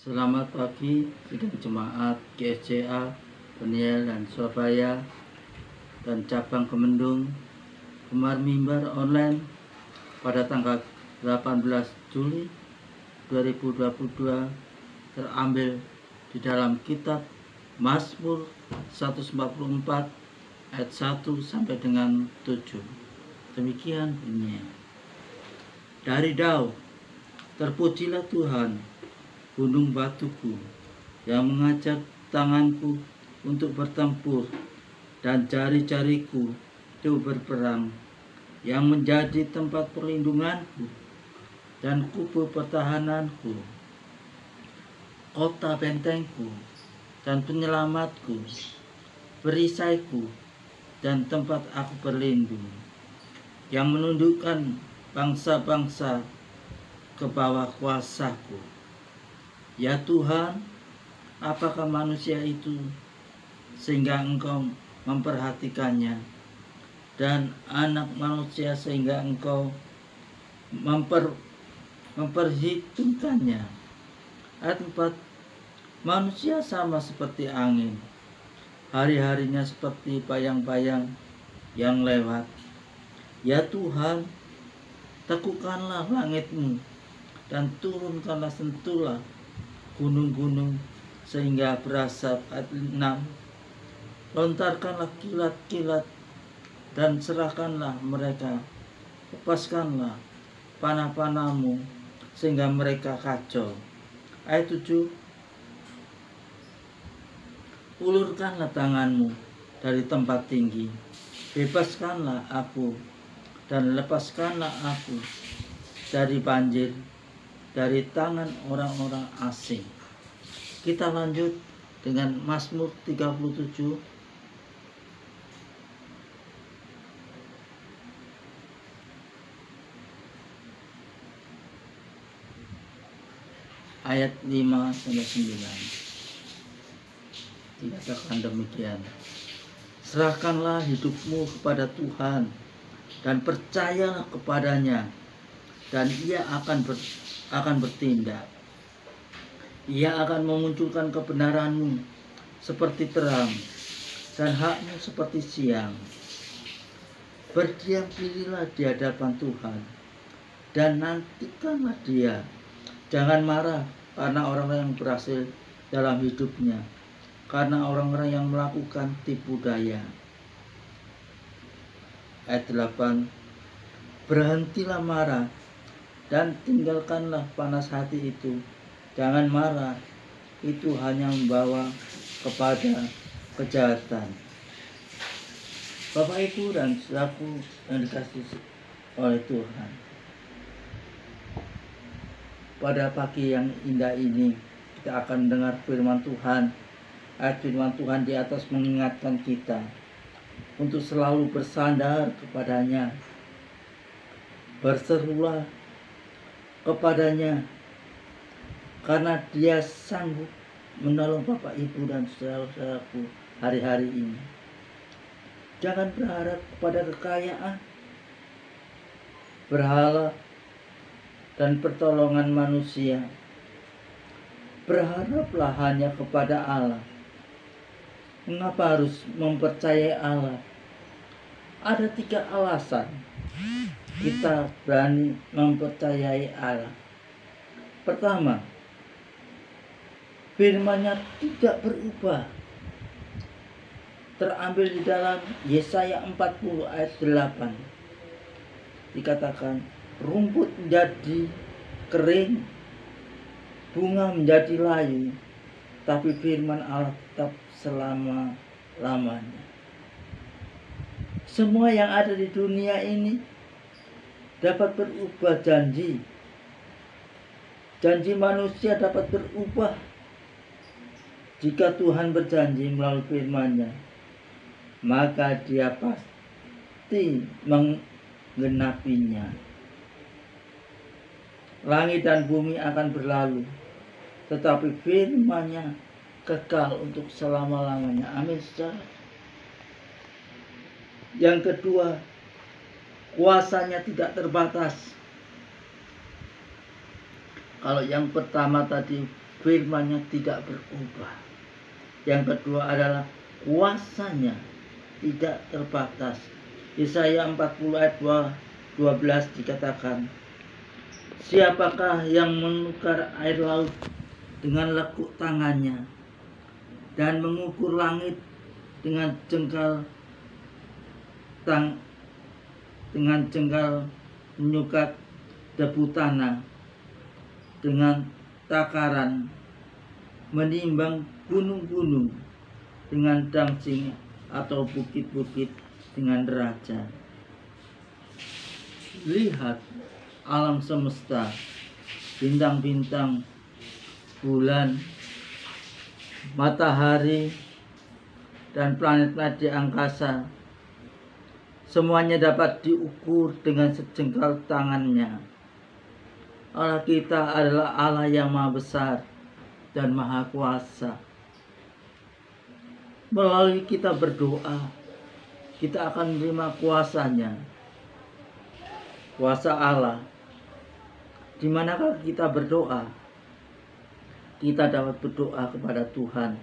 Selamat pagi sidang jemaat GSCA, Peniel dan Surabaya dan cabang Kemendung, Gemar Mimbar online pada tanggal 18 Juli 2022 terambil di dalam kitab Mazmur 144 ayat 1 sampai dengan 7. Demikian bunyinya. Dari Daud, terpujilah Tuhan, gunung batuku, yang mengajar tanganku untuk bertempur dan jari-jariku untuk berperang, yang menjadi tempat perlindunganku dan kubu pertahananku, kota bentengku dan penyelamatku, perisaiku dan tempat aku berlindung, yang menundukkan bangsa-bangsa ke bawah kuasaku. Ya Tuhan, apakah manusia itu sehingga Engkau memperhatikannya, dan anak manusia sehingga Engkau memperhitungkannya. Ayat 4, manusia sama seperti angin, hari-harinya seperti bayang-bayang yang lewat. Ya Tuhan, teguhkanlah langit-Mu dan turunkanlah sentuhlah gunung-gunung sehingga berasap. Ayat 6, lontarkanlah kilat-kilat dan serahkanlah mereka, lepaskanlah panah-panah-Mu sehingga mereka kacau. Ayat 7, ulurkanlah tangan-Mu dari tempat tinggi, bebaskanlah aku dan lepaskanlah aku dari banjir, dari tangan orang-orang asing. Kita lanjut dengan Mazmur 37 ayat 5 sampai 9. Dikatakan demikian. Serahkanlah hidupmu kepada Tuhan dan percayalah kepadanya, dan Ia akan bertindak. Ia akan memunculkan kebenaran-Mu seperti terang dan hak-Mu seperti siang. Berdiam dirilah di hadapan Tuhan dan nantikanlah Dia. Jangan marah karena orang-orang yang berhasil dalam hidupnya, karena orang-orang yang melakukan tipu daya. Ayat 8, berhentilah marah dan tinggalkanlah panas hati itu. Jangan marah, itu hanya membawa kepada kejahatan. Bapak, Ibu, dan saudaraku yang dikasihi oleh Tuhan, pada pagi yang indah ini kita akan mendengar firman Tuhan. Ayat firman Tuhan di atas mengingatkan kita untuk selalu bersandar kepadanya. Berserulah kepadanya karena Dia sanggup menolong Bapak, Ibu, dan saudara-saudaraku hari-hari ini. Jangan berharap kepada kekayaan, berhala, dan pertolongan manusia. Berharaplah hanya kepada Allah. Mengapa harus mempercayai Allah? Ada 3 alasan kita berani mempercayai Allah. Pertama, firman-Nya tidak berubah. Terambil di dalam Yesaya 40 ayat 8. Dikatakan, rumput menjadi kering, bunga menjadi layu, tapi firman Allah tetap selama-lamanya. Semua yang ada di dunia ini dapat berubah janji. Janji manusia dapat berubah. Jika Tuhan berjanji melalui firman-Nya, maka Dia pasti menggenapinya. Langit dan bumi akan berlalu, tetapi firman-Nya kekal untuk selama-lamanya. Amin, saudara. Yang kedua, kuasa-Nya tidak terbatas. Kalau yang pertama tadi firman-Nya tidak berubah. Yang kedua adalah kuasanya tidak terbatas. Yesaya 40 ayat 12 dikatakan, siapakah yang menukar air laut dengan lekuk tangannya dan mengukur langit dengan jengkal menyukat debu tanah, dengan takaran menimbang gunung-gunung, dengan dangsing atau bukit-bukit dengan deraja. Lihat alam semesta, bintang-bintang, bulan, matahari, dan planet-planet di angkasa. Semuanya dapat diukur dengan sejengkal tangannya. Allah kita adalah Allah yang maha besar dan maha kuasa. Melalui kita berdoa, kita akan menerima kuasanya. Kuasa Allah. Di manakah kita berdoa? Kita dapat berdoa kepada Tuhan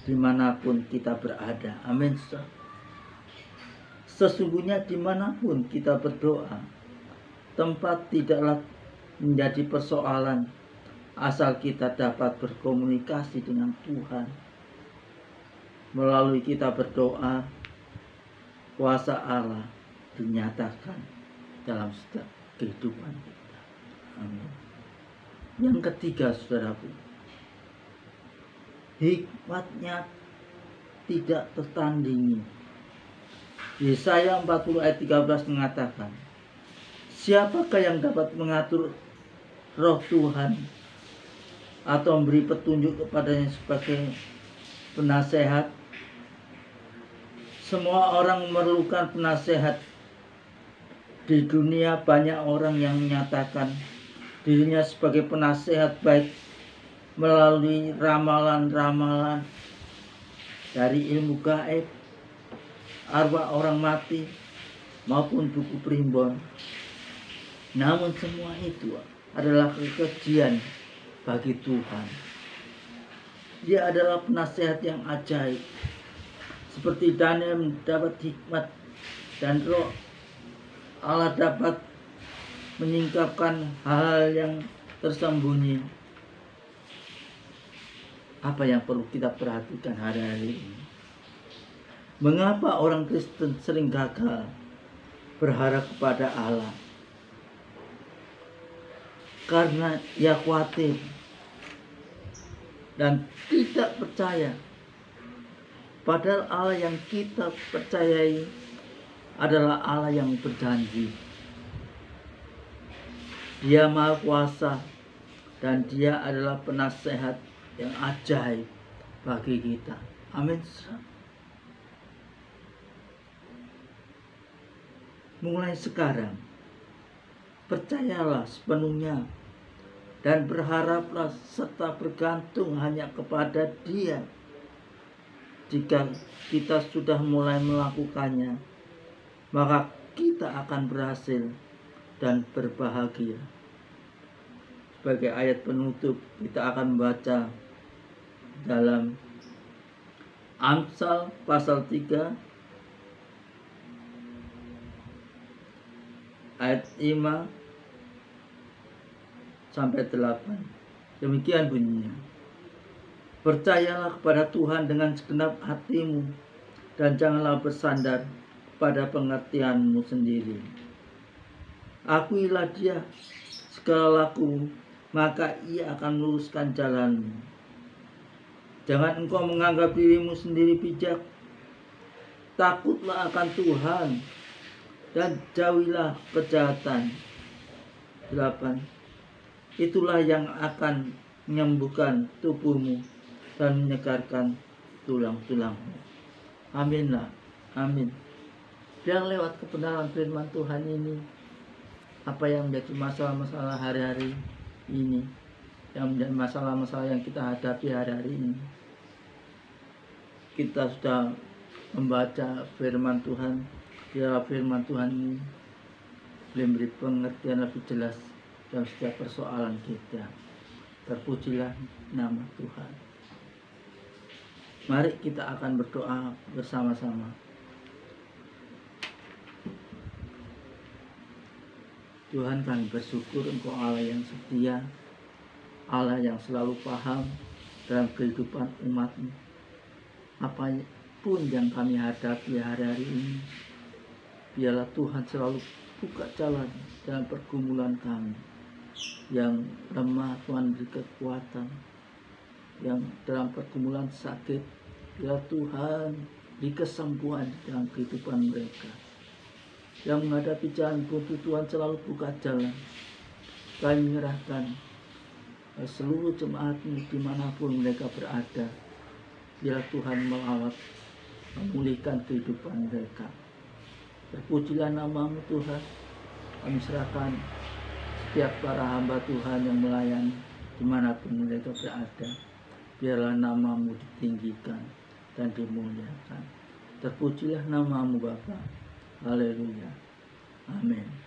dimanapun kita berada. Amin. Sesungguhnya dimanapun kita berdoa, tempat tidaklah menjadi persoalan asal kita dapat berkomunikasi dengan Tuhan. Melalui kita berdoa, kuasa Allah dinyatakan dalam setiap kehidupan kita. Amin. Yang ketiga, saudaraku, hikmat-Nya tidak tertandingi. Yesaya 40 ayat 13 mengatakan, siapakah yang dapat mengatur roh Tuhan atau memberi petunjuk kepadanya sebagai penasehat? Semua orang memerlukan penasehat. Di dunia banyak orang yang menyatakan dirinya sebagai penasehat, baik melalui ramalan-ramalan dari ilmu gaib, arwah orang mati, maupun buku primbon. Namun semua itu adalah kekejian bagi Tuhan. Dia adalah penasehat yang ajaib. Seperti Daniel mendapat hikmat dan roh Allah dapat menyingkapkan hal yang tersembunyi. Apa yang perlu kita perhatikan hari-hari ini? Mengapa orang Kristen sering gagal berharap kepada Allah? Karena ia khawatir dan tidak percaya. Padahal Allah yang kita percayai adalah Allah yang berjanji. Dia maha kuasa dan dia adalah penasehat yang ajaib bagi kita. Amin. Mulai sekarang, percayalah sepenuhnya dan berharaplah serta bergantung hanya kepada Dia. Jika kita sudah mulai melakukannya, maka kita akan berhasil dan berbahagia. Sebagai ayat penutup, kita akan membaca dalam Amsal pasal 3 ayat 5 sampai 8. Demikian bunyinya. Percayalah kepada Tuhan dengan segenap hatimu dan janganlah bersandar pada pengertianmu sendiri. Akuilah Dia segala lakumu, maka Ia akan meluruskan jalanmu. Jangan engkau menganggap dirimu sendiri bijak. Takutlah akan Tuhan dan jauhilah kejahatan. 8. Itulah yang akan menyembuhkan tubuhmu dan menyegarkan tulang-tulangmu. Aminlah. Amin. Biar lewat kebenaran firman Tuhan ini, apa yang menjadi masalah-masalah hari-hari ini, yang menjadi masalah-masalah yang kita hadapi hari-hari ini, kita sudah membaca firman Tuhan. Ya, firman Tuhan ini boleh memberi pengertian lebih jelas dalam setiap persoalan kita. Terpujilah nama Tuhan. Mari kita akan berdoa bersama-sama. Tuhan, kami bersyukur Engkau Allah yang setia, Allah yang selalu paham dalam kehidupan umat-Mu. Apapun yang kami hadapi hari-hari ini, biarlah Tuhan selalu buka jalan dalam pergumulan kami. Yang lemah, Tuhan beri kekuatan. Yang dalam pergumulan sakit, biarlah Tuhan beri kesembuhan dalam kehidupan mereka. Yang menghadapi jalan buntu, Tuhan selalu buka jalan. Kami menyerahkan seluruh jemaat-Mu dimanapun mereka berada. Biarlah Tuhan melawat, memulihkan kehidupan mereka. Terpujilah nama-Mu Tuhan. Kami serahkan setiap para hamba Tuhan yang melayani dimanapun mereka berada. Biarlah nama-Mu ditinggikan dan dimuliakan. Terpujilah nama-Mu Bapa. Haleluya. Amin.